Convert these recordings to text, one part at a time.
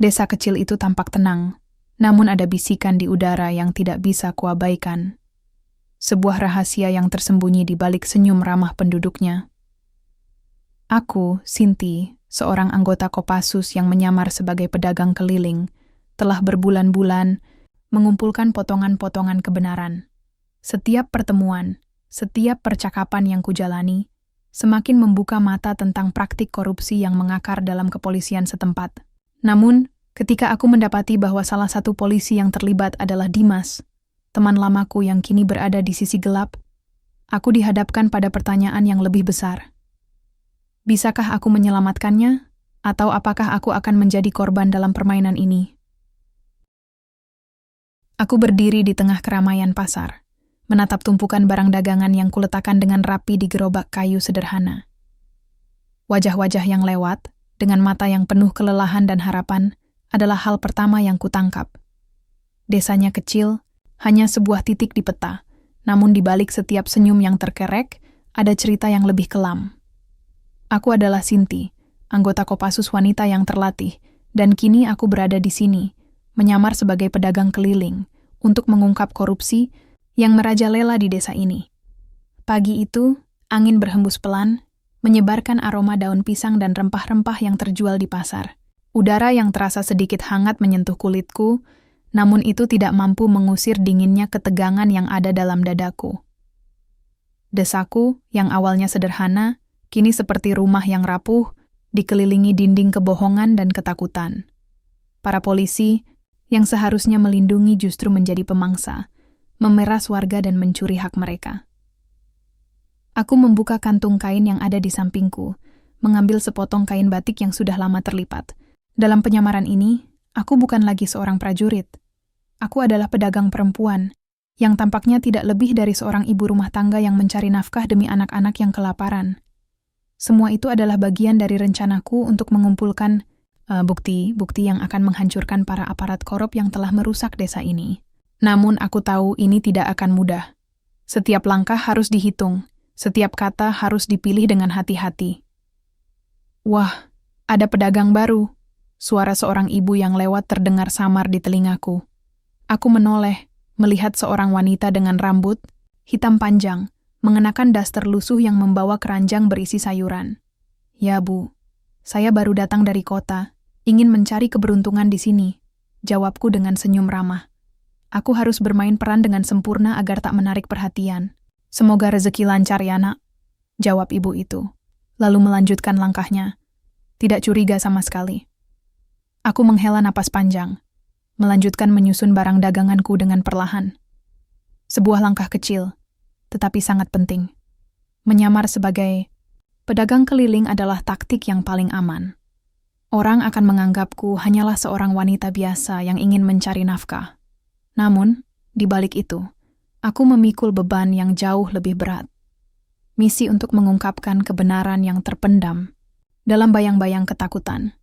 Desa kecil itu tampak tenang, namun ada bisikan di udara yang tidak bisa kuabaikan. Sebuah rahasia yang tersembunyi di balik senyum ramah penduduknya. Aku, Sinti, seorang anggota Kopassus yang menyamar sebagai pedagang keliling, telah berbulan-bulan mengumpulkan potongan-potongan kebenaran. Setiap pertemuan, setiap percakapan yang kujalani, semakin membuka mata tentang praktik korupsi yang mengakar dalam kepolisian setempat. Namun, ketika aku mendapati bahwa salah satu polisi yang terlibat adalah Dimas, teman lamaku yang kini berada di sisi gelap, aku dihadapkan pada pertanyaan yang lebih besar. Bisakah aku menyelamatkannya, atau apakah aku akan menjadi korban dalam permainan ini? Aku berdiri di tengah keramaian pasar, menatap tumpukan barang dagangan yang kuletakkan dengan rapi di gerobak kayu sederhana. Wajah-wajah yang lewat, dengan mata yang penuh kelelahan dan harapan, adalah hal pertama yang kutangkap. Desanya kecil, hanya sebuah titik di peta, namun di balik setiap senyum yang terkerek, ada cerita yang lebih kelam. Aku adalah Sinti, anggota Kopassus wanita yang terlatih, dan kini aku berada di sini, menyamar sebagai pedagang keliling, untuk mengungkap korupsi yang merajalela di desa ini. Pagi itu, angin berhembus pelan, menyebarkan aroma daun pisang dan rempah-rempah yang terjual di pasar. Udara yang terasa sedikit hangat menyentuh kulitku, namun itu tidak mampu mengusir dinginnya ketegangan yang ada dalam dadaku. Desaku, yang awalnya sederhana, kini seperti rumah yang rapuh, dikelilingi dinding kebohongan dan ketakutan. Para polisi, yang seharusnya melindungi justru menjadi pemangsa, memeras warga dan mencuri hak mereka. Aku membuka kantung kain yang ada di sampingku, mengambil sepotong kain batik yang sudah lama terlipat. Dalam penyamaran ini, aku bukan lagi seorang prajurit. Aku adalah pedagang perempuan, yang tampaknya tidak lebih dari seorang ibu rumah tangga yang mencari nafkah demi anak-anak yang kelaparan. Semua itu adalah bagian dari rencanaku untuk mengumpulkan bukti-bukti yang akan menghancurkan para aparat korup yang telah merusak desa ini. Namun aku tahu ini tidak akan mudah. Setiap langkah harus dihitung. Setiap kata harus dipilih dengan hati-hati. Wah, ada pedagang baru. Suara seorang ibu yang lewat terdengar samar di telingaku. Aku menoleh, melihat seorang wanita dengan rambut hitam panjang, mengenakan daster lusuh yang membawa keranjang berisi sayuran. Ya Bu, saya baru datang dari kota, ingin mencari keberuntungan di sini, jawabku dengan senyum ramah. Aku harus bermain peran dengan sempurna agar tak menarik perhatian. Semoga rezeki lancar ya nak, jawab ibu itu, lalu melanjutkan langkahnya. Tidak curiga sama sekali. Aku menghela napas panjang, melanjutkan menyusun barang daganganku dengan perlahan. Sebuah langkah kecil, tetapi sangat penting. Menyamar sebagai pedagang keliling adalah taktik yang paling aman. Orang akan menganggapku hanyalah seorang wanita biasa yang ingin mencari nafkah. Namun, di balik itu, aku memikul beban yang jauh lebih berat. Misi untuk mengungkapkan kebenaran yang terpendam dalam bayang-bayang ketakutan.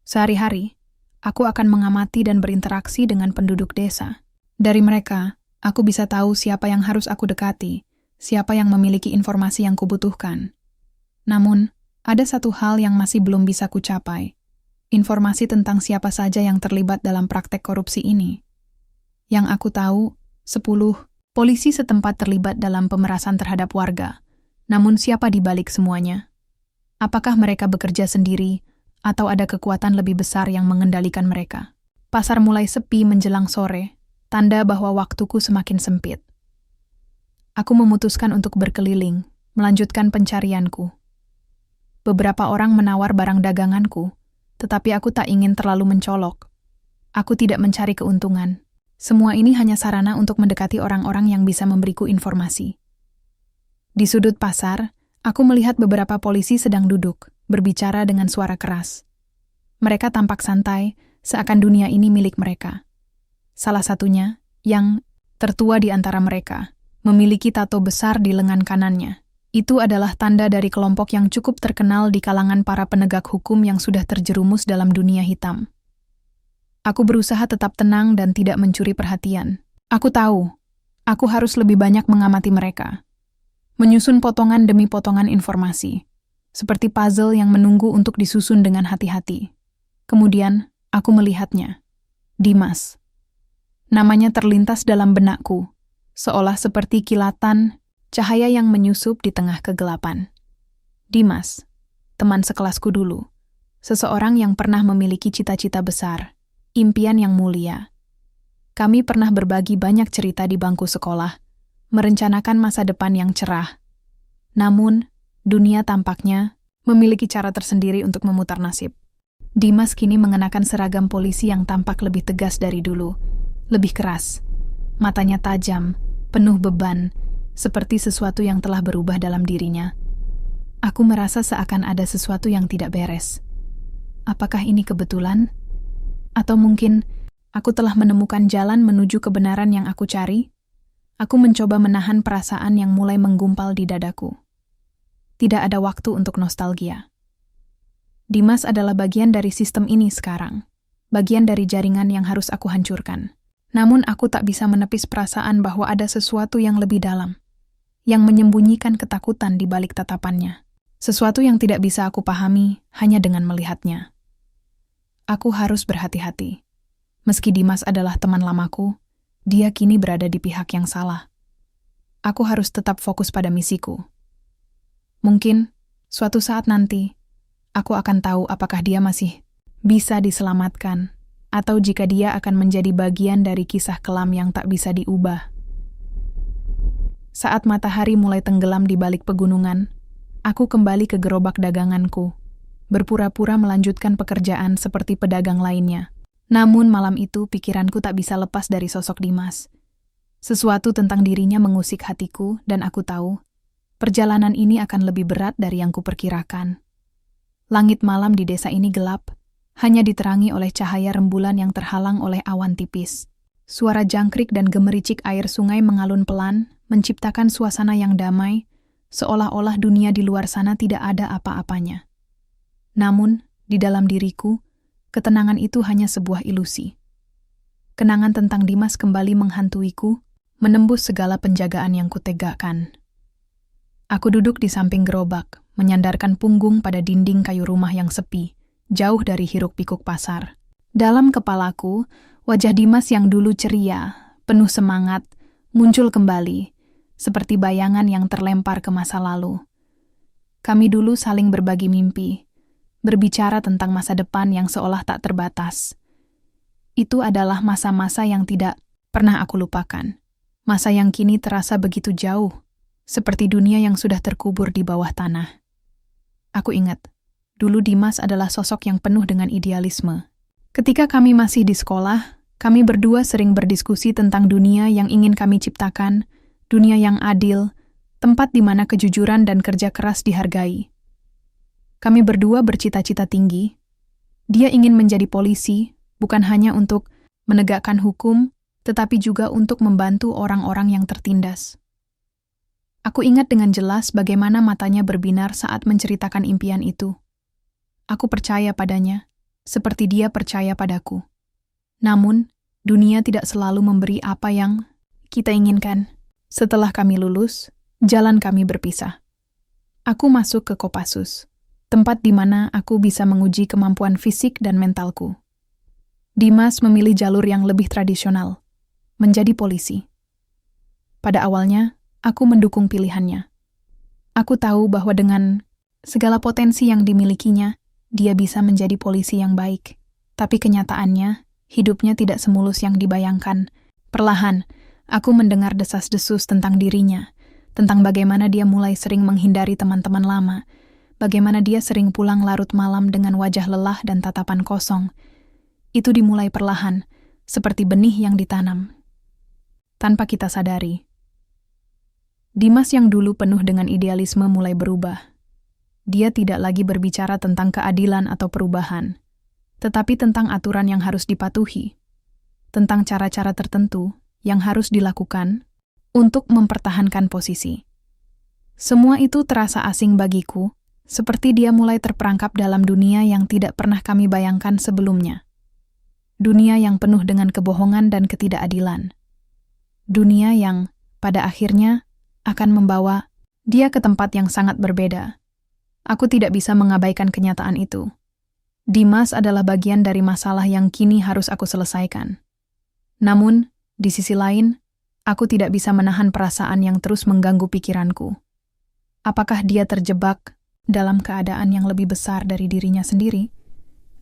Sehari-hari, aku akan mengamati dan berinteraksi dengan penduduk desa. Dari mereka, aku bisa tahu siapa yang harus aku dekati, siapa yang memiliki informasi yang kubutuhkan. Namun, ada satu hal yang masih belum bisa kucapai. Informasi tentang siapa saja yang terlibat dalam praktek korupsi ini. Yang aku tahu, 10 polisi setempat terlibat dalam pemerasan terhadap warga. Namun siapa di balik semuanya? Apakah mereka bekerja sendiri, atau ada kekuatan lebih besar yang mengendalikan mereka? Pasar mulai sepi menjelang sore, tanda bahwa waktuku semakin sempit. Aku memutuskan untuk berkeliling, melanjutkan pencarianku. Beberapa orang menawar barang daganganku, tetapi aku tak ingin terlalu mencolok. Aku tidak mencari keuntungan. Semua ini hanya sarana untuk mendekati orang-orang yang bisa memberiku informasi. Di sudut pasar, aku melihat beberapa polisi sedang duduk, berbicara dengan suara keras. Mereka tampak santai, seakan dunia ini milik mereka. Salah satunya, yang tertua di antara mereka, memiliki tato besar di lengan kanannya. Itu adalah tanda dari kelompok yang cukup terkenal di kalangan para penegak hukum yang sudah terjerumus dalam dunia hitam. Aku berusaha tetap tenang dan tidak mencuri perhatian. Aku tahu, aku harus lebih banyak mengamati mereka. Menyusun potongan demi potongan informasi, seperti puzzle yang menunggu untuk disusun dengan hati-hati. Kemudian, Aku melihatnya. Dimas. Namanya terlintas dalam benakku, seolah seperti kilatan cahaya yang menyusup di tengah kegelapan. Dimas, teman sekelasku dulu. Seseorang yang pernah memiliki cita-cita besar, impian yang mulia. Kami pernah berbagi banyak cerita di bangku sekolah, merencanakan masa depan yang cerah. Namun, dunia tampaknya memiliki cara tersendiri untuk memutar nasib. Dimas kini mengenakan seragam polisi yang tampak lebih tegas dari dulu, lebih keras. Matanya tajam, penuh beban, seperti sesuatu yang telah berubah dalam dirinya. Aku merasa seakan ada sesuatu yang tidak beres. Apakah ini kebetulan? Atau mungkin aku telah menemukan jalan menuju kebenaran yang aku cari? Aku mencoba menahan perasaan yang mulai menggumpal di dadaku. Tidak ada waktu untuk nostalgia. Dimas adalah bagian dari sistem ini sekarang, bagian dari jaringan yang harus aku hancurkan. Namun aku tak bisa menepis perasaan bahwa ada sesuatu yang lebih dalam, yang menyembunyikan ketakutan di balik tatapannya. Sesuatu yang tidak bisa aku pahami hanya dengan melihatnya. Aku harus berhati-hati. Meski Dimas adalah teman lamaku, dia kini berada di pihak yang salah. Aku harus tetap fokus pada misiku. Mungkin, suatu saat nanti, aku akan tahu apakah dia masih bisa diselamatkan, atau jika dia akan menjadi bagian dari kisah kelam yang tak bisa diubah. Saat matahari mulai tenggelam di balik pegunungan, aku kembali ke gerobak daganganku, berpura-pura melanjutkan pekerjaan seperti pedagang lainnya. Namun malam itu pikiranku tak bisa lepas dari sosok Dimas. Sesuatu tentang dirinya mengusik hatiku dan aku tahu, perjalanan ini akan lebih berat dari yang kuperkirakan. Langit malam di desa ini gelap, hanya diterangi oleh cahaya rembulan yang terhalang oleh awan tipis. Suara jangkrik dan gemericik air sungai mengalun pelan, menciptakan suasana yang damai, seolah-olah dunia di luar sana tidak ada apa-apanya. Namun, di dalam diriku, ketenangan itu hanya sebuah ilusi. Kenangan tentang Dimas kembali menghantuiku, menembus segala penjagaan yang kutegakkan. Aku duduk di samping gerobak, menyandarkan punggung pada dinding kayu rumah yang sepi, jauh dari hiruk-pikuk pasar. Dalam kepalaku, wajah Dimas yang dulu ceria, penuh semangat, muncul kembali, seperti bayangan yang terlempar ke masa lalu. Kami dulu saling berbagi mimpi, berbicara tentang masa depan yang seolah tak terbatas. Itu adalah masa-masa yang tidak pernah aku lupakan. Masa yang kini terasa begitu jauh, seperti dunia yang sudah terkubur di bawah tanah. Aku ingat, dulu Dimas adalah sosok yang penuh dengan idealisme. Ketika kami masih di sekolah, kami berdua sering berdiskusi tentang dunia yang ingin kami ciptakan, dunia yang adil, tempat di mana kejujuran dan kerja keras dihargai. Kami berdua bercita-cita tinggi. Dia ingin menjadi polisi, bukan hanya untuk menegakkan hukum, tetapi juga untuk membantu orang-orang yang tertindas. Aku ingat dengan jelas bagaimana matanya berbinar saat menceritakan impian itu. Aku percaya padanya, seperti dia percaya padaku. Namun, dunia tidak selalu memberi apa yang kita inginkan. Setelah kami lulus, jalan kami berpisah. Aku masuk ke Kopassus, tempat di mana aku bisa menguji kemampuan fisik dan mentalku. Dimas memilih jalur yang lebih tradisional, menjadi polisi. Pada awalnya, aku mendukung pilihannya. Aku tahu bahwa dengan segala potensi yang dimilikinya, dia bisa menjadi polisi yang baik. Tapi kenyataannya, hidupnya tidak semulus yang dibayangkan. Perlahan, aku mendengar desas-desus tentang dirinya, tentang bagaimana dia mulai sering menghindari teman-teman lama, bagaimana dia sering pulang larut malam dengan wajah lelah dan tatapan kosong. Itu dimulai perlahan, seperti benih yang ditanam. Tanpa kita sadari, Dimas yang dulu penuh dengan idealisme mulai berubah. Dia tidak lagi berbicara tentang keadilan atau perubahan, tetapi tentang aturan yang harus dipatuhi, tentang cara-cara tertentu yang harus dilakukan untuk mempertahankan posisi. Semua itu terasa asing bagiku, seperti dia mulai terperangkap dalam dunia yang tidak pernah kami bayangkan sebelumnya. Dunia yang penuh dengan kebohongan dan ketidakadilan. Dunia yang, pada akhirnya, akan membawa dia ke tempat yang sangat berbeda. Aku tidak bisa mengabaikan kenyataan itu. Dimas adalah bagian dari masalah yang kini harus aku selesaikan. Namun, di sisi lain, aku tidak bisa menahan perasaan yang terus mengganggu pikiranku. Apakah dia terjebak dalam keadaan yang lebih besar dari dirinya sendiri?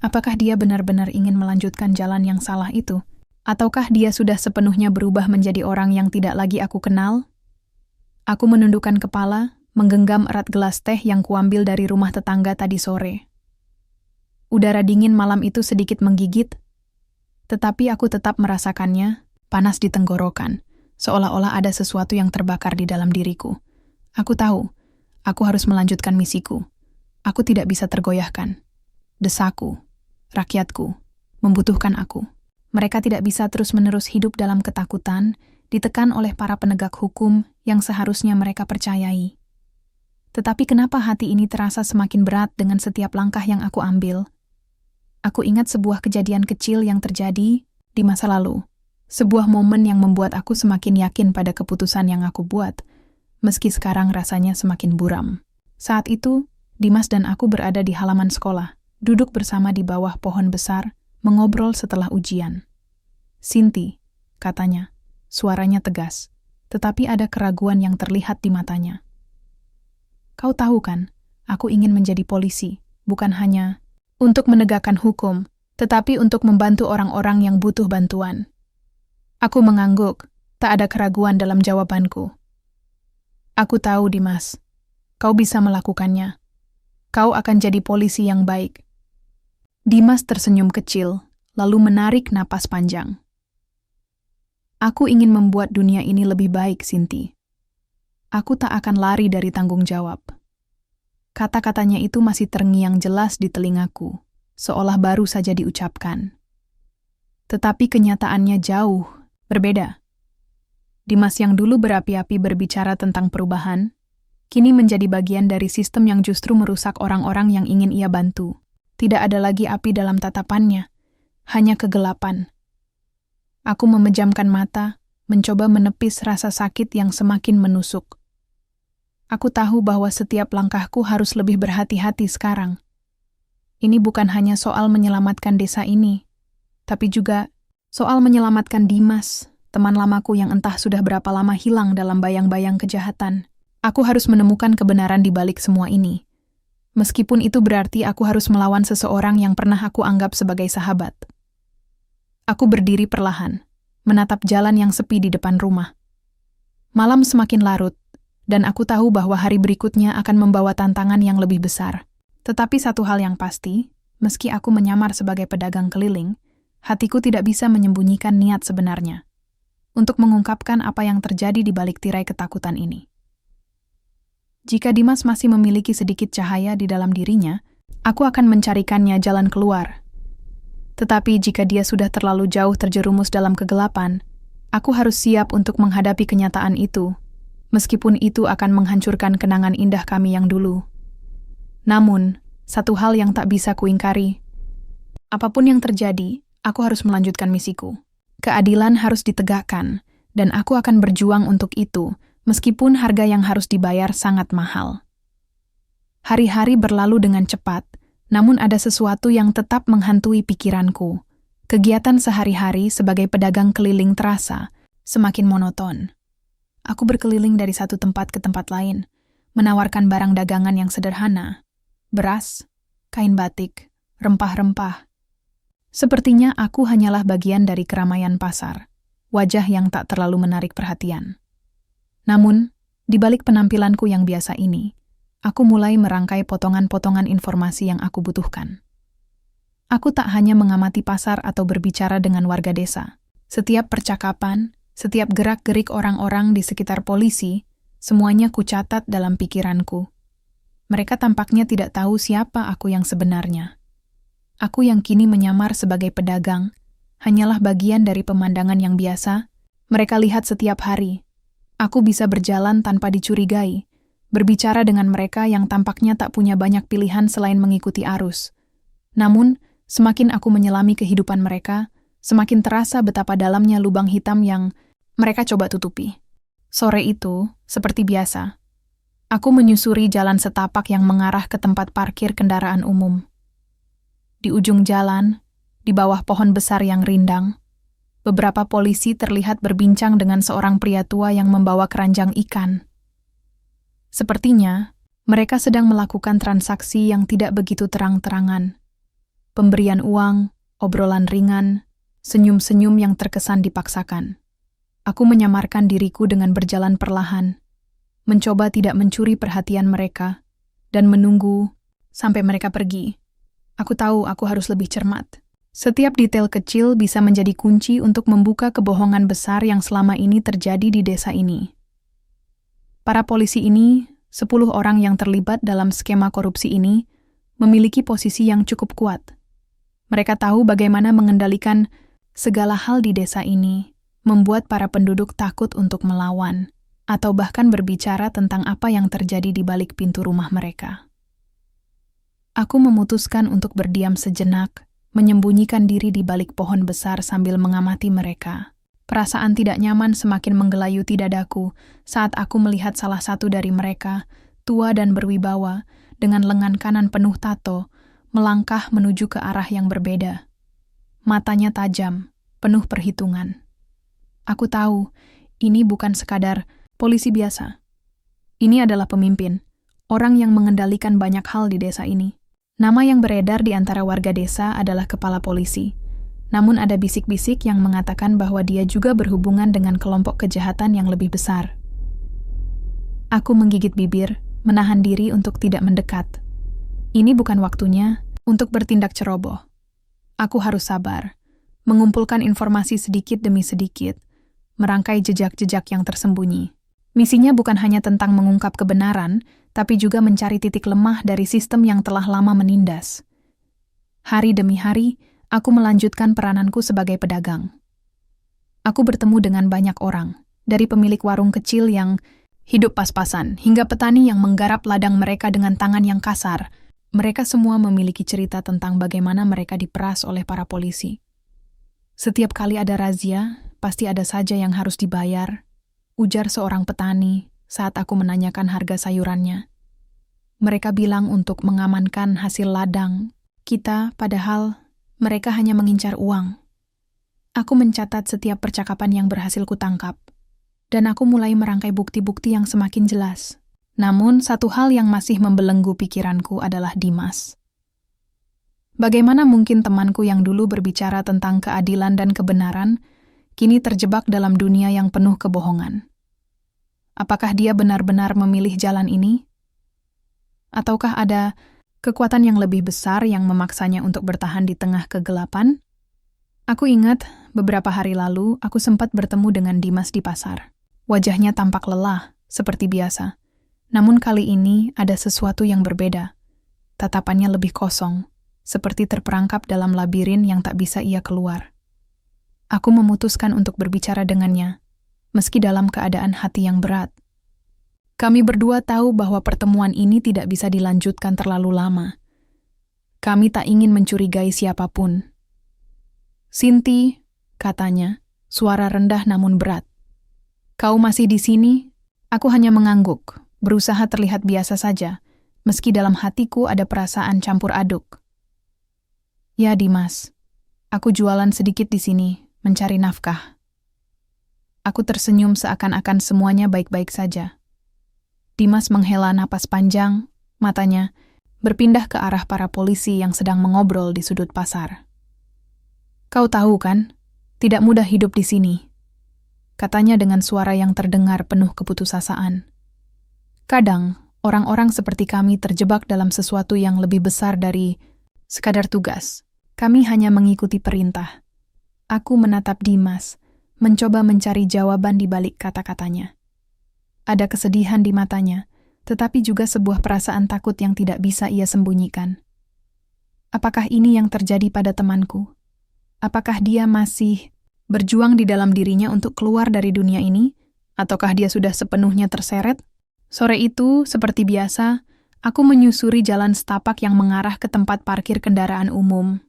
Apakah dia benar-benar ingin melanjutkan jalan yang salah itu? Ataukah dia sudah sepenuhnya berubah menjadi orang yang tidak lagi aku kenal? Aku menundukkan kepala, menggenggam erat gelas teh yang kuambil dari rumah tetangga tadi sore. Udara dingin malam itu sedikit menggigit, tetapi aku tetap merasakannya, panas di tenggorokan, seolah-olah ada sesuatu yang terbakar di dalam diriku. Aku tahu, aku harus melanjutkan misiku. Aku tidak bisa tergoyahkan. Desaku, rakyatku, membutuhkan aku. Mereka tidak bisa terus-menerus hidup dalam ketakutan, ditekan oleh para penegak hukum yang seharusnya mereka percayai. Tetapi kenapa hati ini terasa semakin berat dengan setiap langkah yang aku ambil? Aku ingat sebuah kejadian kecil yang terjadi di masa lalu. Sebuah momen yang membuat aku semakin yakin pada keputusan yang aku buat, meski sekarang rasanya semakin buram. Saat itu, Dimas dan aku berada di halaman sekolah, duduk bersama di bawah pohon besar, mengobrol setelah ujian. "Sinti," katanya, suaranya tegas, tetapi ada keraguan yang terlihat di matanya. "Kau tahu kan, aku ingin menjadi polisi, bukan hanya untuk menegakkan hukum, tetapi untuk membantu orang-orang yang butuh bantuan." Aku mengangguk, tak ada keraguan dalam jawabanku. "Aku tahu, Dimas, kau bisa melakukannya. Kau akan jadi polisi yang baik." Dimas tersenyum kecil, lalu menarik napas panjang. "Aku ingin membuat dunia ini lebih baik, Sinti. Aku tak akan lari dari tanggung jawab." Kata-katanya itu masih terngiang jelas di telingaku, seolah baru saja diucapkan. Tetapi kenyataannya jauh berbeda. Dimas yang dulu berapi-api berbicara tentang perubahan, kini menjadi bagian dari sistem yang justru merusak orang-orang yang ingin ia bantu. Tidak ada lagi api dalam tatapannya, hanya kegelapan. Aku memejamkan mata, mencoba menepis rasa sakit yang semakin menusuk. Aku tahu bahwa setiap langkahku harus lebih berhati-hati sekarang. Ini bukan hanya soal menyelamatkan desa ini, tapi juga soal menyelamatkan Dimas, teman lamaku yang entah sudah berapa lama hilang dalam bayang-bayang kejahatan. Aku harus menemukan kebenaran di balik semua ini. Meskipun itu berarti aku harus melawan seseorang yang pernah aku anggap sebagai sahabat. Aku berdiri perlahan, menatap jalan yang sepi di depan rumah. Malam semakin larut, dan aku tahu bahwa hari berikutnya akan membawa tantangan yang lebih besar. Tetapi satu hal yang pasti, meski aku menyamar sebagai pedagang keliling, hatiku tidak bisa menyembunyikan niat sebenarnya untuk mengungkapkan apa yang terjadi di balik tirai ketakutan ini. Jika Dimas masih memiliki sedikit cahaya di dalam dirinya, aku akan mencarikannya jalan keluar. Tetapi jika dia sudah terlalu jauh terjerumus dalam kegelapan, aku harus siap untuk menghadapi kenyataan itu, meskipun itu akan menghancurkan kenangan indah kami yang dulu. Namun, satu hal yang tak bisa kuingkari. Apapun yang terjadi, aku harus melanjutkan misiku. Keadilan harus ditegakkan, dan aku akan berjuang untuk itu, meskipun harga yang harus dibayar sangat mahal. Hari-hari berlalu dengan cepat, namun ada sesuatu yang tetap menghantui pikiranku. Kegiatan sehari-hari sebagai pedagang keliling terasa semakin monoton. Aku berkeliling dari satu tempat ke tempat lain, menawarkan barang dagangan yang sederhana, beras, kain batik, rempah-rempah. Sepertinya aku hanyalah bagian dari keramaian pasar, wajah yang tak terlalu menarik perhatian. Namun, di balik penampilanku yang biasa ini, aku mulai merangkai potongan-potongan informasi yang aku butuhkan. Aku tak hanya mengamati pasar atau berbicara dengan warga desa. Setiap percakapan, setiap gerak-gerik orang-orang di sekitar polisi, semuanya kucatat dalam pikiranku. Mereka tampaknya tidak tahu siapa aku yang sebenarnya. Aku yang kini menyamar sebagai pedagang, hanyalah bagian dari pemandangan yang biasa mereka lihat setiap hari. Aku bisa berjalan tanpa dicurigai, berbicara dengan mereka yang tampaknya tak punya banyak pilihan selain mengikuti arus. Namun, semakin aku menyelami kehidupan mereka, semakin terasa betapa dalamnya lubang hitam yang mereka coba tutupi. Sore itu, seperti biasa, aku menyusuri jalan setapak yang mengarah ke tempat parkir kendaraan umum. Di ujung jalan, di bawah pohon besar yang rindang, beberapa polisi terlihat berbincang dengan seorang pria tua yang membawa keranjang ikan. Sepertinya, mereka sedang melakukan transaksi yang tidak begitu terang-terangan. Pemberian uang, obrolan ringan, senyum-senyum yang terkesan dipaksakan. Aku menyamarkan diriku dengan berjalan perlahan, mencoba tidak mencuri perhatian mereka, dan menunggu sampai mereka pergi. Aku tahu aku harus lebih cermat. Setiap detail kecil bisa menjadi kunci untuk membuka kebohongan besar yang selama ini terjadi di desa ini. Para polisi ini, 10 orang yang terlibat dalam skema korupsi ini, memiliki posisi yang cukup kuat. Mereka tahu bagaimana mengendalikan segala hal di desa ini, membuat para penduduk takut untuk melawan, atau bahkan berbicara tentang apa yang terjadi di balik pintu rumah mereka. Aku memutuskan untuk berdiam sejenak, menyembunyikan diri di balik pohon besar sambil mengamati mereka. Perasaan tidak nyaman semakin menggelayuti dadaku saat aku melihat salah satu dari mereka, tua dan berwibawa, dengan lengan kanan penuh tato, melangkah menuju ke arah yang berbeda. Matanya tajam, penuh perhitungan. Aku tahu, ini bukan sekadar polisi biasa. Ini adalah pemimpin, orang yang mengendalikan banyak hal di desa ini. Nama yang beredar di antara warga desa adalah kepala polisi. Namun ada bisik-bisik yang mengatakan bahwa dia juga berhubungan dengan kelompok kejahatan yang lebih besar. Aku menggigit bibir, menahan diri untuk tidak mendekat. Ini bukan waktunya untuk bertindak ceroboh. Aku harus sabar, mengumpulkan informasi sedikit demi sedikit, merangkai jejak-jejak yang tersembunyi. Misinya bukan hanya tentang mengungkap kebenaran, tapi juga mencari titik lemah dari sistem yang telah lama menindas. Hari demi hari, aku melanjutkan perananku sebagai pedagang. Aku bertemu dengan banyak orang, dari pemilik warung kecil yang hidup pas-pasan, hingga petani yang menggarap ladang mereka dengan tangan yang kasar. Mereka semua memiliki cerita tentang bagaimana mereka diperas oleh para polisi. Setiap kali ada razia, pasti ada saja yang harus dibayar, ujar seorang petani saat aku menanyakan harga sayurannya. Mereka bilang untuk mengamankan hasil ladang kita, padahal mereka hanya mengincar uang. Aku mencatat setiap percakapan yang berhasil kutangkap, dan aku mulai merangkai bukti-bukti yang semakin jelas. Namun, satu hal yang masih membelenggu pikiranku adalah Dimas. Bagaimana mungkin temanku yang dulu berbicara tentang keadilan dan kebenaran, kini terjebak dalam dunia yang penuh kebohongan? Apakah dia benar-benar memilih jalan ini? Ataukah ada kekuatan yang lebih besar yang memaksanya untuk bertahan di tengah kegelapan? Aku ingat, beberapa hari lalu aku sempat bertemu dengan Dimas di pasar. Wajahnya tampak lelah, seperti biasa. Namun kali ini ada sesuatu yang berbeda. Tatapannya lebih kosong, seperti terperangkap dalam labirin yang tak bisa ia keluar. Aku memutuskan untuk berbicara dengannya, meski dalam keadaan hati yang berat. Kami berdua tahu bahwa pertemuan ini tidak bisa dilanjutkan terlalu lama. Kami tak ingin mencurigai siapapun. "Sinti," katanya, suara rendah namun berat. "Kau masih di sini?" Aku hanya mengangguk, berusaha terlihat biasa saja, meski dalam hatiku ada perasaan campur aduk. "Ya, Dimas, aku jualan sedikit di sini, mencari nafkah." Aku tersenyum seakan-akan semuanya baik-baik saja. Dimas menghela napas panjang, matanya berpindah ke arah para polisi yang sedang mengobrol di sudut pasar. "Kau tahu kan, tidak mudah hidup di sini," katanya dengan suara yang terdengar penuh keputusasaan. "Kadang, orang-orang seperti kami terjebak dalam sesuatu yang lebih besar dari sekadar tugas. Kami hanya mengikuti perintah." Aku menatap Dimas, mencoba mencari jawaban di balik kata-katanya. Ada kesedihan di matanya, tetapi juga sebuah perasaan takut yang tidak bisa ia sembunyikan. Apakah ini yang terjadi pada temanku? Apakah dia masih berjuang di dalam dirinya untuk keluar dari dunia ini? Ataukah dia sudah sepenuhnya terseret? Sore itu, seperti biasa, aku menyusuri jalan setapak yang mengarah ke tempat parkir kendaraan umum.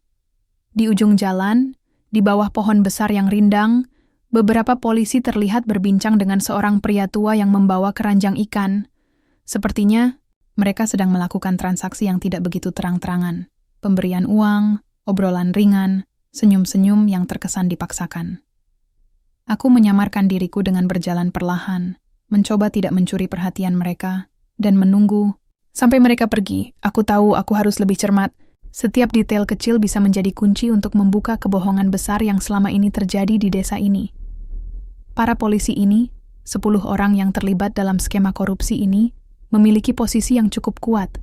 Di ujung jalan, di bawah pohon besar yang rindang, beberapa polisi terlihat berbincang dengan seorang pria tua yang membawa keranjang ikan. Sepertinya, mereka sedang melakukan transaksi yang tidak begitu terang-terangan. Pemberian uang, obrolan ringan, senyum-senyum yang terkesan dipaksakan. Aku menyamarkan diriku dengan berjalan perlahan, mencoba tidak mencuri perhatian mereka, dan menunggu sampai mereka pergi. Aku tahu aku harus lebih cermat. Setiap detail kecil bisa menjadi kunci untuk membuka kebohongan besar yang selama ini terjadi di desa ini. Para polisi ini, 10 orang yang terlibat dalam skema korupsi ini, memiliki posisi yang cukup kuat.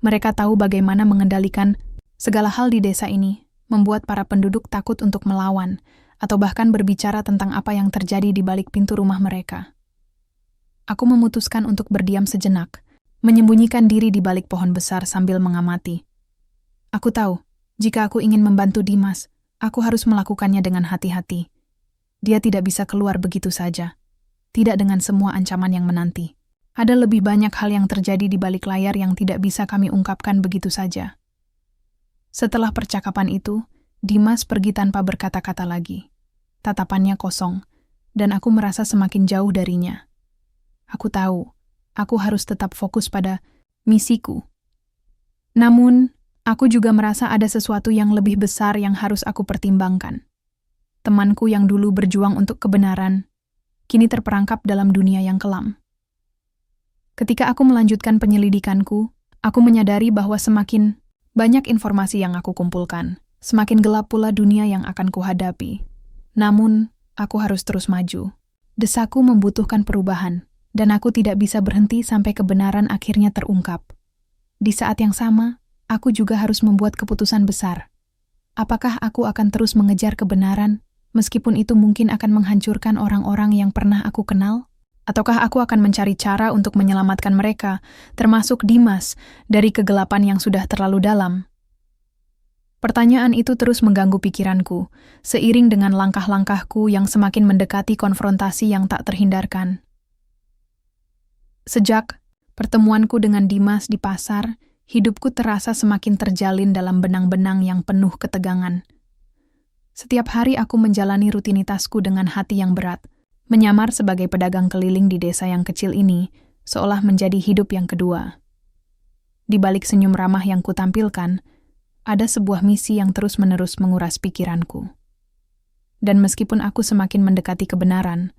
Mereka tahu bagaimana mengendalikan segala hal di desa ini, membuat para penduduk takut untuk melawan, atau bahkan berbicara tentang apa yang terjadi di balik pintu rumah mereka. Aku memutuskan untuk berdiam sejenak, menyembunyikan diri di balik pohon besar sambil mengamati. Aku tahu, jika aku ingin membantu Dimas, aku harus melakukannya dengan hati-hati. Dia tidak bisa keluar begitu saja, tidak dengan semua ancaman yang menanti. Ada lebih banyak hal yang terjadi di balik layar yang tidak bisa kami ungkapkan begitu saja. Setelah percakapan itu, Dimas pergi tanpa berkata-kata lagi. Tatapannya kosong, dan aku merasa semakin jauh darinya. Aku tahu, aku harus tetap fokus pada misiku. Namun, aku juga merasa ada sesuatu yang lebih besar yang harus aku pertimbangkan. Temanku yang dulu berjuang untuk kebenaran, kini terperangkap dalam dunia yang kelam. Ketika aku melanjutkan penyelidikanku, aku menyadari bahwa semakin banyak informasi yang aku kumpulkan, semakin gelap pula dunia yang akan kuhadapi. Namun, aku harus terus maju. Desaku membutuhkan perubahan, dan aku tidak bisa berhenti sampai kebenaran akhirnya terungkap. Di saat yang sama, aku juga harus membuat keputusan besar. Apakah aku akan terus mengejar kebenaran, meskipun itu mungkin akan menghancurkan orang-orang yang pernah aku kenal? Ataukah aku akan mencari cara untuk menyelamatkan mereka, termasuk Dimas, dari kegelapan yang sudah terlalu dalam? Pertanyaan itu terus mengganggu pikiranku, seiring dengan langkah-langkahku yang semakin mendekati konfrontasi yang tak terhindarkan. Sejak pertemuanku dengan Dimas di pasar, hidupku terasa semakin terjalin dalam benang-benang yang penuh ketegangan. Setiap hari aku menjalani rutinitasku dengan hati yang berat, menyamar sebagai pedagang keliling di desa yang kecil ini, seolah menjadi hidup yang kedua. Di balik senyum ramah yang kutampilkan, ada sebuah misi yang terus-menerus menguras pikiranku. Dan meskipun aku semakin mendekati kebenaran,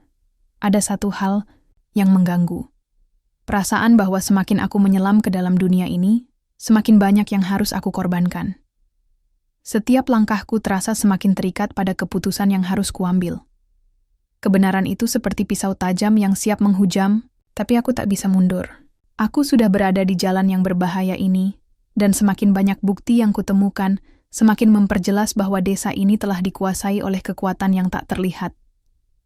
ada satu hal yang mengganggu. Perasaan bahwa semakin aku menyelam ke dalam dunia ini, semakin banyak yang harus aku korbankan. Setiap langkahku terasa semakin terikat pada keputusan yang harus kuambil. Kebenaran itu seperti pisau tajam yang siap menghujam, tapi aku tak bisa mundur. Aku sudah berada di jalan yang berbahaya ini, dan semakin banyak bukti yang kutemukan, semakin memperjelas bahwa desa ini telah dikuasai oleh kekuatan yang tak terlihat,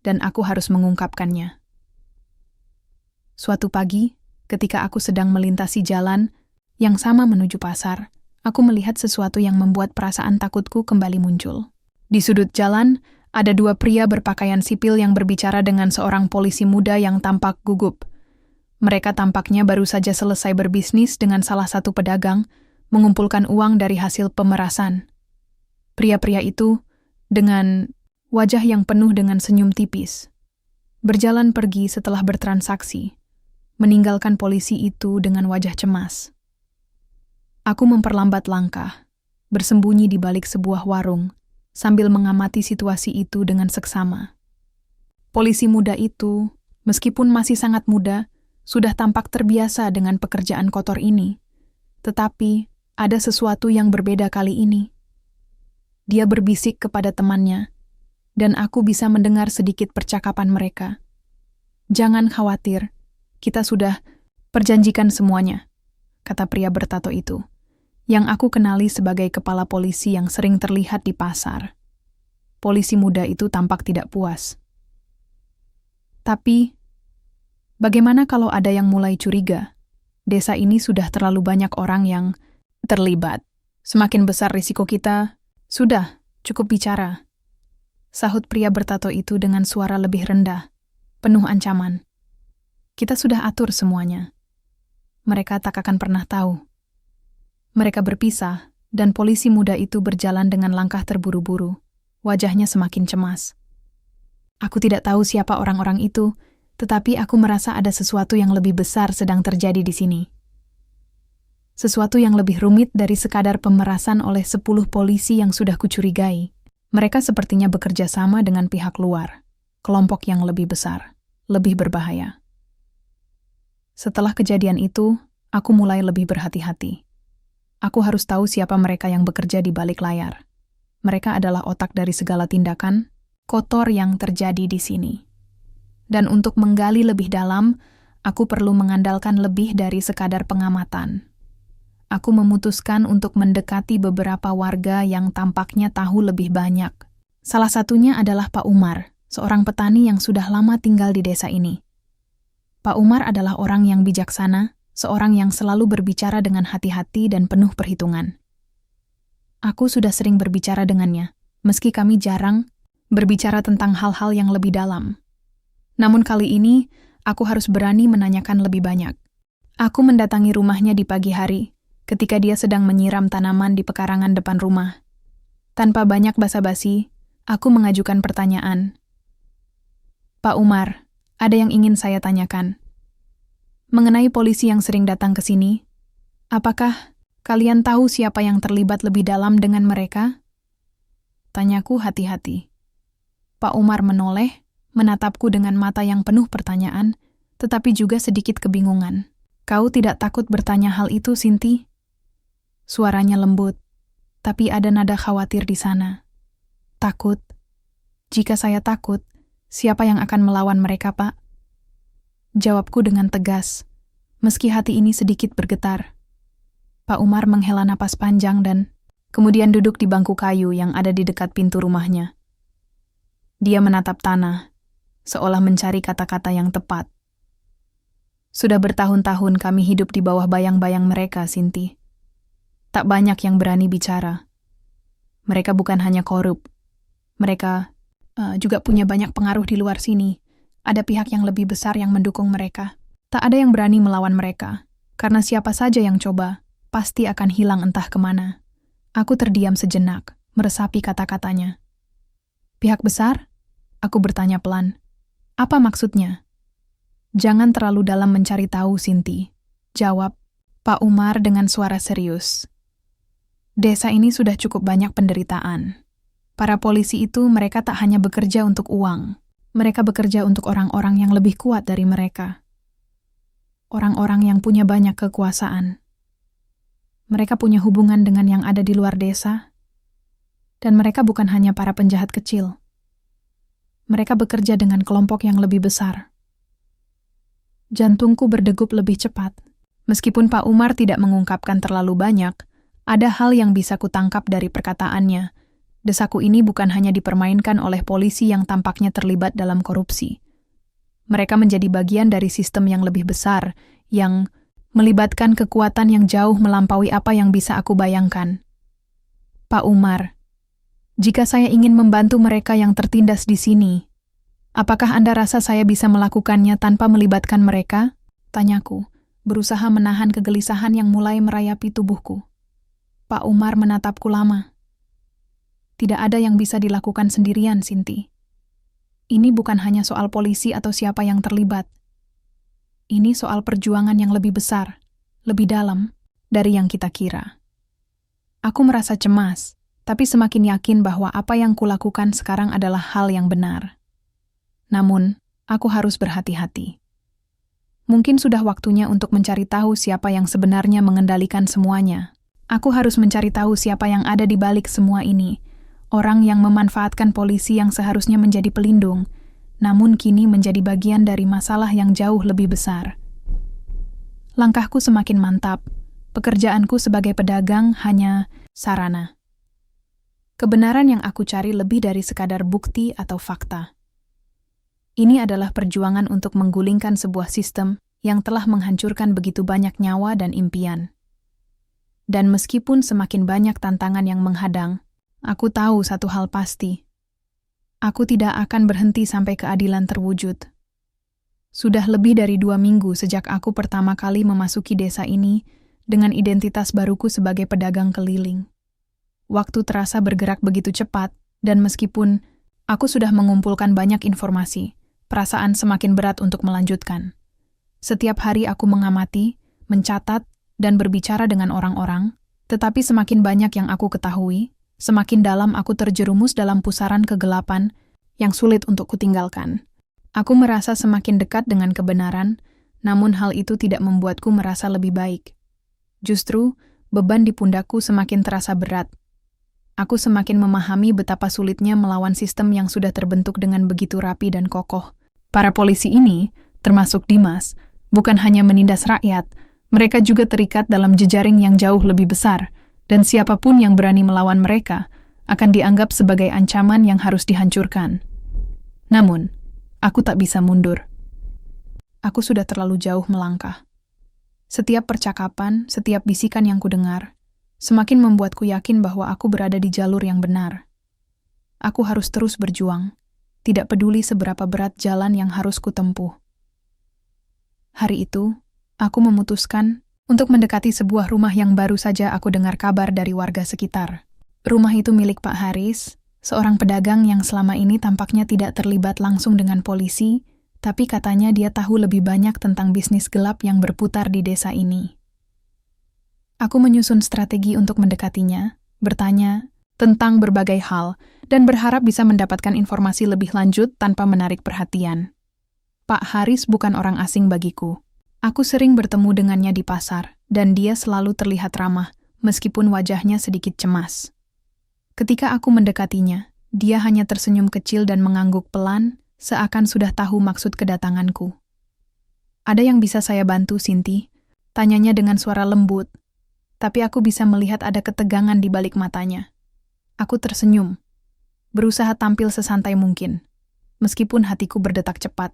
dan aku harus mengungkapkannya. Suatu pagi, ketika aku sedang melintasi jalan yang sama menuju pasar, aku melihat sesuatu yang membuat perasaan takutku kembali muncul. Di sudut jalan, ada dua pria berpakaian sipil yang berbicara dengan seorang polisi muda yang tampak gugup. Mereka tampaknya baru saja selesai berbisnis dengan salah satu pedagang, mengumpulkan uang dari hasil pemerasan. Pria-pria itu, dengan wajah yang penuh dengan senyum tipis, berjalan pergi setelah bertransaksi, meninggalkan polisi itu dengan wajah cemas. Aku memperlambat langkah, bersembunyi di balik sebuah warung, sambil mengamati situasi itu dengan seksama. Polisi muda itu, meskipun masih sangat muda, sudah tampak terbiasa dengan pekerjaan kotor ini. Tetapi, ada sesuatu yang berbeda kali ini. Dia berbisik kepada temannya, dan aku bisa mendengar sedikit percakapan mereka. "Jangan khawatir, kita sudah perjanjikan semuanya," kata pria bertato itu, yang aku kenali sebagai kepala polisi yang sering terlihat di pasar. Polisi muda itu tampak tidak puas. Tapi, bagaimana kalau ada yang mulai curiga? Desa ini sudah terlalu banyak orang yang terlibat. Semakin besar risiko kita, sudah, cukup bicara. Sahut pria bertato itu dengan suara lebih rendah, penuh ancaman. Kita sudah atur semuanya. Mereka tak akan pernah tahu. Mereka berpisah, dan polisi muda itu berjalan dengan langkah terburu-buru. Wajahnya semakin cemas. Aku tidak tahu siapa orang-orang itu, tetapi aku merasa ada sesuatu yang lebih besar sedang terjadi di sini. Sesuatu yang lebih rumit dari sekadar pemerasan oleh 10 polisi yang sudah kucurigai. Mereka sepertinya bekerja sama dengan pihak luar, kelompok yang lebih besar, lebih berbahaya. Setelah kejadian itu, aku mulai lebih berhati-hati. Aku harus tahu siapa mereka yang bekerja di balik layar. Mereka adalah otak dari segala tindakan kotor yang terjadi di sini. Dan untuk menggali lebih dalam, aku perlu mengandalkan lebih dari sekadar pengamatan. Aku memutuskan untuk mendekati beberapa warga yang tampaknya tahu lebih banyak. Salah satunya adalah Pak Umar, seorang petani yang sudah lama tinggal di desa ini. Pak Umar adalah orang yang bijaksana, seorang yang selalu berbicara dengan hati-hati dan penuh perhitungan. Aku sudah sering berbicara dengannya, meski kami jarang berbicara tentang hal-hal yang lebih dalam. Namun kali ini, aku harus berani menanyakan lebih banyak. Aku mendatangi rumahnya di pagi hari, ketika dia sedang menyiram tanaman di pekarangan depan rumah. Tanpa banyak basa-basi, aku mengajukan pertanyaan. Pak Umar, ada yang ingin saya tanyakan. Mengenai polisi yang sering datang ke sini, apakah kalian tahu siapa yang terlibat lebih dalam dengan mereka? Tanyaku hati-hati. Pak Umar menoleh, menatapku dengan mata yang penuh pertanyaan, tetapi juga sedikit kebingungan. Kau tidak takut bertanya hal itu, Sinti? Suaranya lembut, tapi ada nada khawatir di sana. Takut? Jika saya takut, siapa yang akan melawan mereka, Pak? Jawabku dengan tegas, meski hati ini sedikit bergetar. Pak Umar menghela napas panjang dan kemudian duduk di bangku kayu yang ada di dekat pintu rumahnya. Dia menatap tanah, seolah mencari kata-kata yang tepat. Sudah bertahun-tahun kami hidup di bawah bayang-bayang mereka, Sinti. Tak banyak yang berani bicara. Mereka bukan hanya korup. Mereka juga punya banyak pengaruh di luar sini. Ada pihak yang lebih besar yang mendukung mereka. Tak ada yang berani melawan mereka. Karena siapa saja yang coba, pasti akan hilang entah kemana. Aku terdiam sejenak, meresapi kata-katanya. Pihak besar? Aku bertanya pelan. Apa maksudnya? Jangan terlalu dalam mencari tahu, Sinti. Jawab Pak Umar dengan suara serius. Desa ini sudah cukup banyak penderitaan. Para polisi itu mereka tak hanya bekerja untuk uang. Mereka bekerja untuk orang-orang yang lebih kuat dari mereka. Orang-orang yang punya banyak kekuasaan. Mereka punya hubungan dengan yang ada di luar desa. Dan mereka bukan hanya para penjahat kecil. Mereka bekerja dengan kelompok yang lebih besar. Jantungku berdegup lebih cepat. Meskipun Pak Umar tidak mengungkapkan terlalu banyak, ada hal yang bisa kutangkap dari perkataannya. Desaku ini bukan hanya dipermainkan oleh polisi yang tampaknya terlibat dalam korupsi. Mereka menjadi bagian dari sistem yang lebih besar, yang melibatkan kekuatan yang jauh melampaui apa yang bisa aku bayangkan. Pak Umar, jika saya ingin membantu mereka yang tertindas di sini, apakah Anda rasa saya bisa melakukannya tanpa melibatkan mereka? Tanyaku, berusaha menahan kegelisahan yang mulai merayapi tubuhku. Pak Umar menatapku lama. Tidak ada yang bisa dilakukan sendirian, Sinti. Ini bukan hanya soal polisi atau siapa yang terlibat. Ini soal perjuangan yang lebih besar, lebih dalam dari yang kita kira. Aku merasa cemas, tapi semakin yakin bahwa apa yang kulakukan sekarang adalah hal yang benar. Namun, aku harus berhati-hati. Mungkin sudah waktunya untuk mencari tahu siapa yang sebenarnya mengendalikan semuanya. Aku harus mencari tahu siapa yang ada di balik semua ini. Orang yang memanfaatkan polisi yang seharusnya menjadi pelindung, namun kini menjadi bagian dari masalah yang jauh lebih besar. Langkahku semakin mantap. Pekerjaanku sebagai pedagang hanya sarana. Kebenaran yang aku cari lebih dari sekadar bukti atau fakta. Ini adalah perjuangan untuk menggulingkan sebuah sistem yang telah menghancurkan begitu banyak nyawa dan impian. Dan meskipun semakin banyak tantangan yang menghadang, aku tahu satu hal pasti. Aku tidak akan berhenti sampai keadilan terwujud. Sudah lebih dari 2 minggu sejak aku pertama kali memasuki desa ini dengan identitas baruku sebagai pedagang keliling. Waktu terasa bergerak begitu cepat, dan meskipun aku sudah mengumpulkan banyak informasi, perasaan semakin berat untuk melanjutkan. Setiap hari aku mengamati, mencatat, dan berbicara dengan orang-orang, tetapi semakin banyak yang aku ketahui, semakin dalam aku terjerumus dalam pusaran kegelapan yang sulit untuk kutinggalkan. Aku merasa semakin dekat dengan kebenaran, namun hal itu tidak membuatku merasa lebih baik. Justru, beban di pundakku semakin terasa berat. Aku semakin memahami betapa sulitnya melawan sistem yang sudah terbentuk dengan begitu rapi dan kokoh. Para polisi ini, termasuk Dimas, bukan hanya menindas rakyat, mereka juga terikat dalam jejaring yang jauh lebih besar, dan siapapun yang berani melawan mereka akan dianggap sebagai ancaman yang harus dihancurkan. Namun, aku tak bisa mundur. Aku sudah terlalu jauh melangkah. Setiap percakapan, setiap bisikan yang kudengar, semakin membuatku yakin bahwa aku berada di jalur yang benar. Aku harus terus berjuang, tidak peduli seberapa berat jalan yang harus kutempuh. Hari itu, aku memutuskan untuk mendekati sebuah rumah yang baru saja aku dengar kabar dari warga sekitar. Rumah itu milik Pak Haris, seorang pedagang yang selama ini tampaknya tidak terlibat langsung dengan polisi, tapi katanya dia tahu lebih banyak tentang bisnis gelap yang berputar di desa ini. Aku menyusun strategi untuk mendekatinya, bertanya tentang berbagai hal, dan berharap bisa mendapatkan informasi lebih lanjut tanpa menarik perhatian. Pak Haris bukan orang asing bagiku. Aku sering bertemu dengannya di pasar, dan dia selalu terlihat ramah, meskipun wajahnya sedikit cemas. Ketika aku mendekatinya, dia hanya tersenyum kecil dan mengangguk pelan, seakan sudah tahu maksud kedatanganku. "Ada yang bisa saya bantu, Sinti?" Tanyanya dengan suara lembut, tapi aku bisa melihat ada ketegangan di balik matanya. Aku tersenyum, berusaha tampil sesantai mungkin, meskipun hatiku berdetak cepat.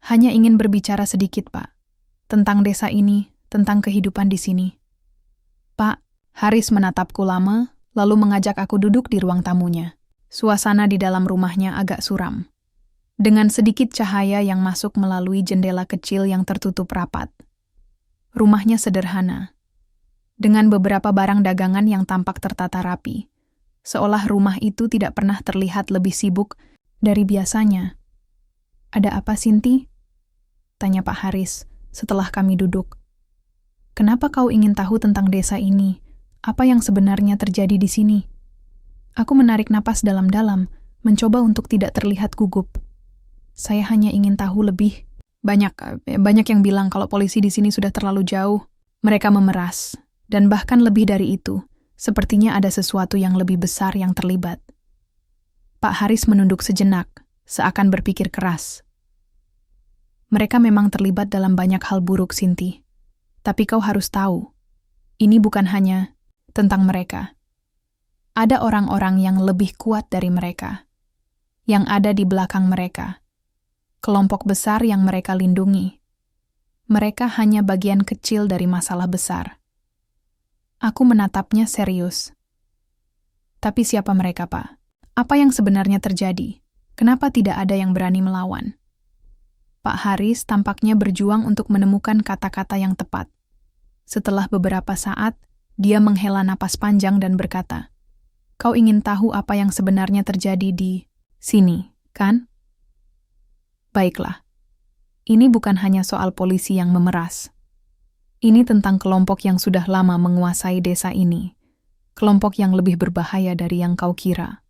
"Hanya ingin berbicara sedikit, Pak. Tentang desa ini, tentang kehidupan di sini." "Pak," Haris menatapku lama, lalu mengajak aku duduk di ruang tamunya. Suasana di dalam rumahnya agak suram, dengan sedikit cahaya yang masuk melalui jendela kecil yang tertutup rapat. Rumahnya sederhana, dengan beberapa barang dagangan yang tampak tertata rapi, seolah rumah itu tidak pernah terlihat lebih sibuk dari biasanya. "Ada apa, Sinti?" tanya Pak Haris setelah kami duduk. "Kenapa kau ingin tahu tentang desa ini? Apa yang sebenarnya terjadi di sini?" Aku menarik napas dalam-dalam, mencoba untuk tidak terlihat gugup. "Saya hanya ingin tahu lebih. Banyak yang bilang kalau polisi di sini sudah terlalu jauh. Mereka memeras, dan bahkan lebih dari itu, sepertinya ada sesuatu yang lebih besar yang terlibat." Pak Haris menunduk sejenak, seakan berpikir keras. "Mereka memang terlibat dalam banyak hal buruk, Sinti. Tapi kau harus tahu, ini bukan hanya tentang mereka. Ada orang-orang yang lebih kuat dari mereka, yang ada di belakang mereka. Kelompok besar yang mereka lindungi. Mereka hanya bagian kecil dari masalah besar." Aku menatapnya serius. "Tapi siapa mereka, Pak? Apa yang sebenarnya terjadi? Kenapa tidak ada yang berani melawan?" Pak Haris tampaknya berjuang untuk menemukan kata-kata yang tepat. Setelah beberapa saat, dia menghela napas panjang dan berkata, "Kau ingin tahu apa yang sebenarnya terjadi di sini, kan? Baiklah. Ini bukan hanya soal polisi yang memeras. Ini tentang kelompok yang sudah lama menguasai desa ini. Kelompok yang lebih berbahaya dari yang kau kira.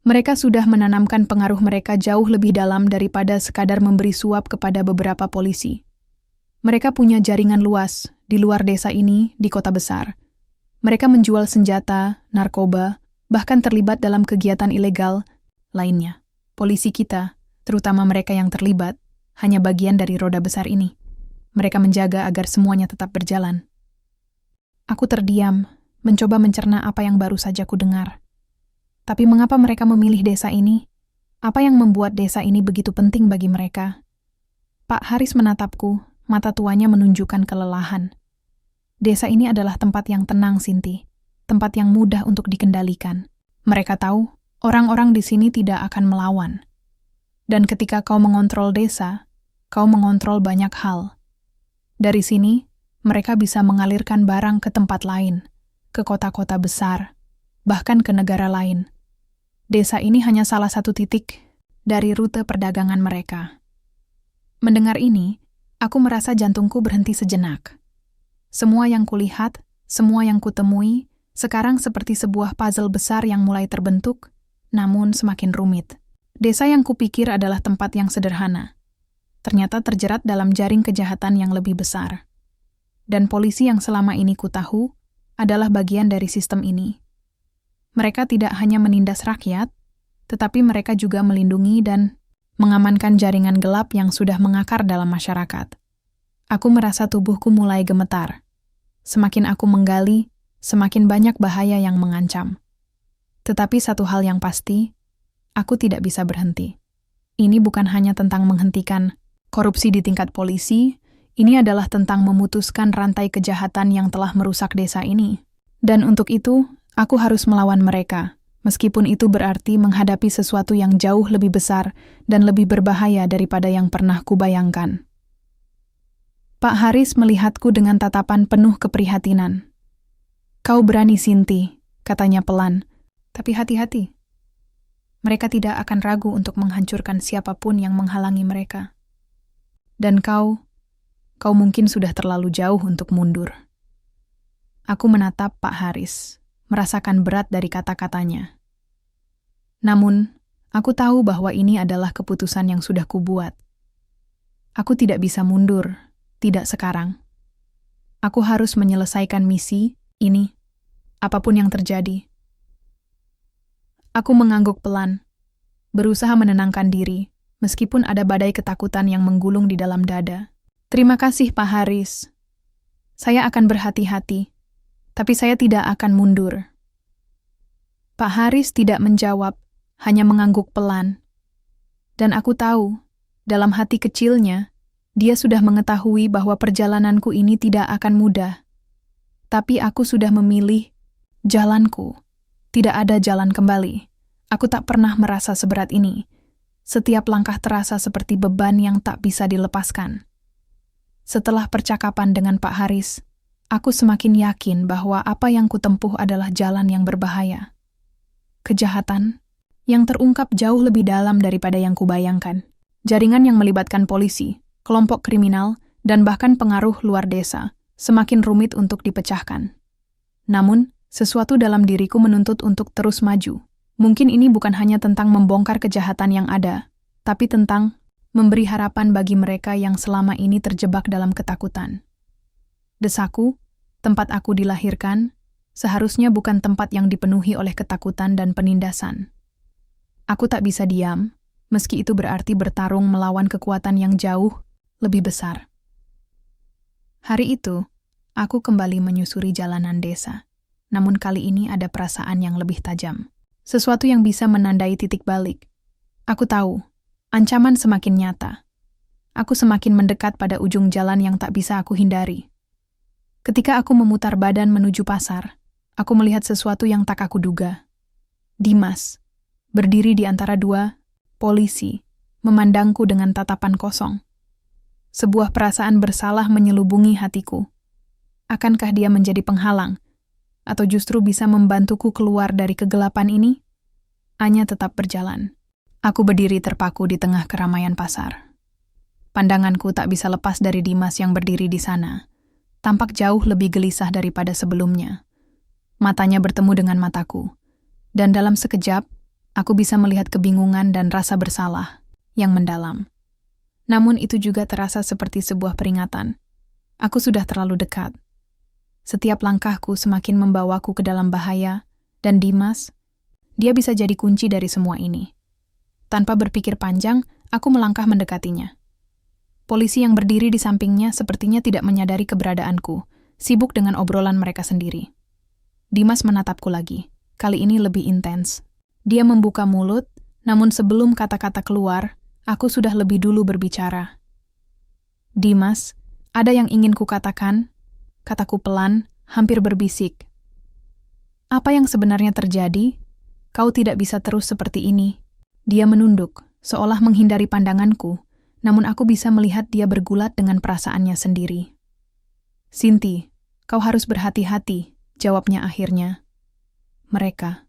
Mereka sudah menanamkan pengaruh mereka jauh lebih dalam daripada sekadar memberi suap kepada beberapa polisi. Mereka punya jaringan luas di luar desa ini, di kota besar. Mereka menjual senjata, narkoba, bahkan terlibat dalam kegiatan ilegal lainnya. Polisi kita, terutama mereka yang terlibat, hanya bagian dari roda besar ini. Mereka menjaga agar semuanya tetap berjalan." Aku terdiam, mencoba mencerna apa yang baru saja ku dengar. Tapi mengapa mereka memilih desa ini? Apa yang membuat desa ini begitu penting bagi mereka? Pak Haris menatapku, mata tuanya menunjukkan kelelahan. "Desa ini adalah tempat yang tenang, Sinti. Tempat yang mudah untuk dikendalikan. Mereka tahu, orang-orang di sini tidak akan melawan. Dan ketika kau mengontrol desa, kau mengontrol banyak hal. Dari sini, mereka bisa mengalirkan barang ke tempat lain, ke kota-kota besar, bahkan ke negara lain. Desa ini hanya salah satu titik dari rute perdagangan mereka." Mendengar ini, aku merasa jantungku berhenti sejenak. Semua yang kulihat, semua yang kutemui, sekarang seperti sebuah puzzle besar yang mulai terbentuk, namun semakin rumit. Desa yang kupikir adalah tempat yang sederhana, ternyata terjerat dalam jaring kejahatan yang lebih besar. Dan polisi yang selama ini kutahu adalah bagian dari sistem ini. Mereka tidak hanya menindas rakyat, tetapi mereka juga melindungi dan mengamankan jaringan gelap yang sudah mengakar dalam masyarakat. Aku merasa tubuhku mulai gemetar. Semakin aku menggali, semakin banyak bahaya yang mengancam. Tetapi satu hal yang pasti, aku tidak bisa berhenti. Ini bukan hanya tentang menghentikan korupsi di tingkat polisi, ini adalah tentang memutuskan rantai kejahatan yang telah merusak desa ini. Dan untuk itu, aku harus melawan mereka, meskipun itu berarti menghadapi sesuatu yang jauh lebih besar dan lebih berbahaya daripada yang pernah kubayangkan. Pak Haris melihatku dengan tatapan penuh keprihatinan. "Kau berani, Sinti," katanya pelan, "tapi hati-hati. Mereka tidak akan ragu untuk menghancurkan siapapun yang menghalangi mereka. Dan kau mungkin sudah terlalu jauh untuk mundur." Aku menatap Pak Haris, merasakan berat dari kata-katanya. Namun, aku tahu bahwa ini adalah keputusan yang sudah kubuat. Aku tidak bisa mundur, tidak sekarang. Aku harus menyelesaikan misi ini, apapun yang terjadi. Aku mengangguk pelan, berusaha menenangkan diri, meskipun ada badai ketakutan yang menggulung di dalam dada. "Terima kasih, Pak Haris. Saya akan berhati-hati, tapi saya tidak akan mundur." Pak Haris tidak menjawab, hanya mengangguk pelan. Dan aku tahu, dalam hati kecilnya, dia sudah mengetahui bahwa perjalananku ini tidak akan mudah. Tapi aku sudah memilih jalanku. Tidak ada jalan kembali. Aku tak pernah merasa seberat ini. Setiap langkah terasa seperti beban yang tak bisa dilepaskan. Setelah percakapan dengan Pak Haris, aku semakin yakin bahwa apa yang kutempuh adalah jalan yang berbahaya. Kejahatan yang terungkap jauh lebih dalam daripada yang kubayangkan. Jaringan yang melibatkan polisi, kelompok kriminal, dan bahkan pengaruh luar desa semakin rumit untuk dipecahkan. Namun, sesuatu dalam diriku menuntut untuk terus maju. Mungkin ini bukan hanya tentang membongkar kejahatan yang ada, tapi tentang memberi harapan bagi mereka yang selama ini terjebak dalam ketakutan. Desaku, tempat aku dilahirkan, seharusnya bukan tempat yang dipenuhi oleh ketakutan dan penindasan. Aku tak bisa diam, meski itu berarti bertarung melawan kekuatan yang jauh lebih besar. Hari itu, aku kembali menyusuri jalanan desa. Namun kali ini ada perasaan yang lebih tajam. Sesuatu yang bisa menandai titik balik. Aku tahu, ancaman semakin nyata. Aku semakin mendekat pada ujung jalan yang tak bisa aku hindari. Ketika aku memutar badan menuju pasar, aku melihat sesuatu yang tak aku duga. Dimas, berdiri di antara dua polisi, memandangku dengan tatapan kosong. Sebuah perasaan bersalah menyelubungi hatiku. Akankah dia menjadi penghalang, atau justru bisa membantuku keluar dari kegelapan ini? Anya tetap berjalan. Aku berdiri terpaku di tengah keramaian pasar. Pandanganku tak bisa lepas dari Dimas yang berdiri di sana. Tampak jauh lebih gelisah daripada sebelumnya. Matanya bertemu dengan mataku, dan dalam sekejap, aku bisa melihat kebingungan dan rasa bersalah yang mendalam. Namun itu juga terasa seperti sebuah peringatan. Aku sudah terlalu dekat. Setiap langkahku semakin membawaku ke dalam bahaya, dan Dimas, dia bisa jadi kunci dari semua ini. Tanpa berpikir panjang, aku melangkah mendekatinya. Polisi yang berdiri di sampingnya sepertinya tidak menyadari keberadaanku, sibuk dengan obrolan mereka sendiri. Dimas menatapku lagi, kali ini lebih intens. Dia membuka mulut, namun sebelum kata-kata keluar, aku sudah lebih dulu berbicara. "Dimas, ada yang ingin kukatakan," kataku pelan, hampir berbisik. "Apa yang sebenarnya terjadi? Kau tidak bisa terus seperti ini." Dia menunduk, seolah menghindari pandanganku, namun aku bisa melihat dia bergulat dengan perasaannya sendiri. "Sinti, kau harus berhati-hati," jawabnya akhirnya. Mereka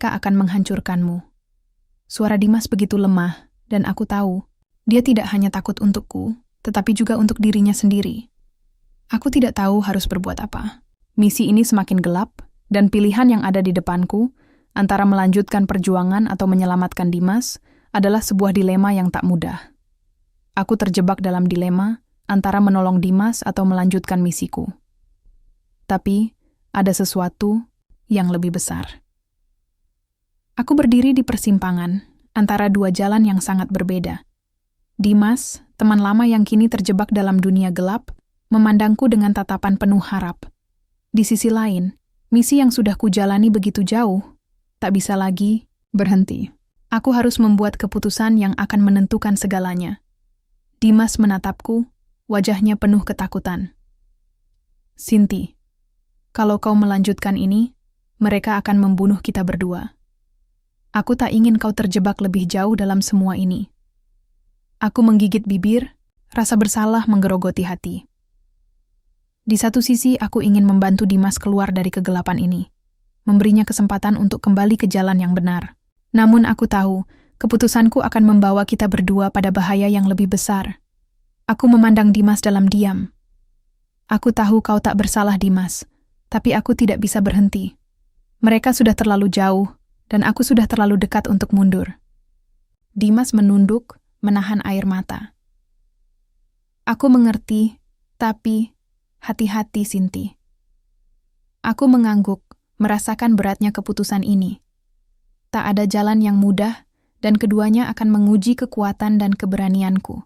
akan menghancurkanmu." Suara Dimas begitu lemah, dan aku tahu, dia tidak hanya takut untukku, tetapi juga untuk dirinya sendiri. Aku tidak tahu harus berbuat apa. Misi ini semakin gelap, dan pilihan yang ada di depanku, antara melanjutkan perjuangan atau menyelamatkan Dimas, adalah sebuah dilema yang tak mudah. Aku terjebak dalam dilema antara menolong Dimas atau melanjutkan misiku. Tapi, ada sesuatu yang lebih besar. Aku berdiri di persimpangan antara dua jalan yang sangat berbeda. Dimas, teman lama yang kini terjebak dalam dunia gelap, memandangku dengan tatapan penuh harap. Di sisi lain, misi yang sudah kujalani begitu jauh, tak bisa lagi berhenti. Aku harus membuat keputusan yang akan menentukan segalanya. Dimas menatapku, wajahnya penuh ketakutan. Sinti, kalau kau melanjutkan ini, mereka akan membunuh kita berdua. Aku tak ingin kau terjebak lebih jauh dalam semua ini. Aku menggigit bibir, rasa bersalah menggerogoti hati. Di satu sisi, aku ingin membantu Dimas keluar dari kegelapan ini, memberinya kesempatan untuk kembali ke jalan yang benar. Namun aku tahu, keputusanku akan membawa kita berdua pada bahaya yang lebih besar. Aku memandang Dimas dalam diam. Aku tahu kau tak bersalah, Dimas, tapi aku tidak bisa berhenti. Mereka sudah terlalu jauh, dan aku sudah terlalu dekat untuk mundur. Dimas menunduk, menahan air mata. Aku mengerti, tapi hati-hati, Sinti. Aku mengangguk, merasakan beratnya keputusan ini. Tak ada jalan yang mudah, dan keduanya akan menguji kekuatan dan keberanianku.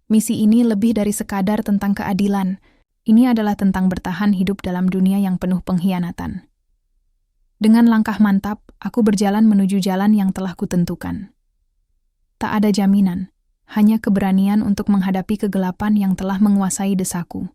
Misi ini lebih dari sekadar tentang keadilan. Ini adalah tentang bertahan hidup dalam dunia yang penuh pengkhianatan. Dengan langkah mantap, aku berjalan menuju jalan yang telah kutentukan. Tak ada jaminan, hanya keberanian untuk menghadapi kegelapan yang telah menguasai desaku.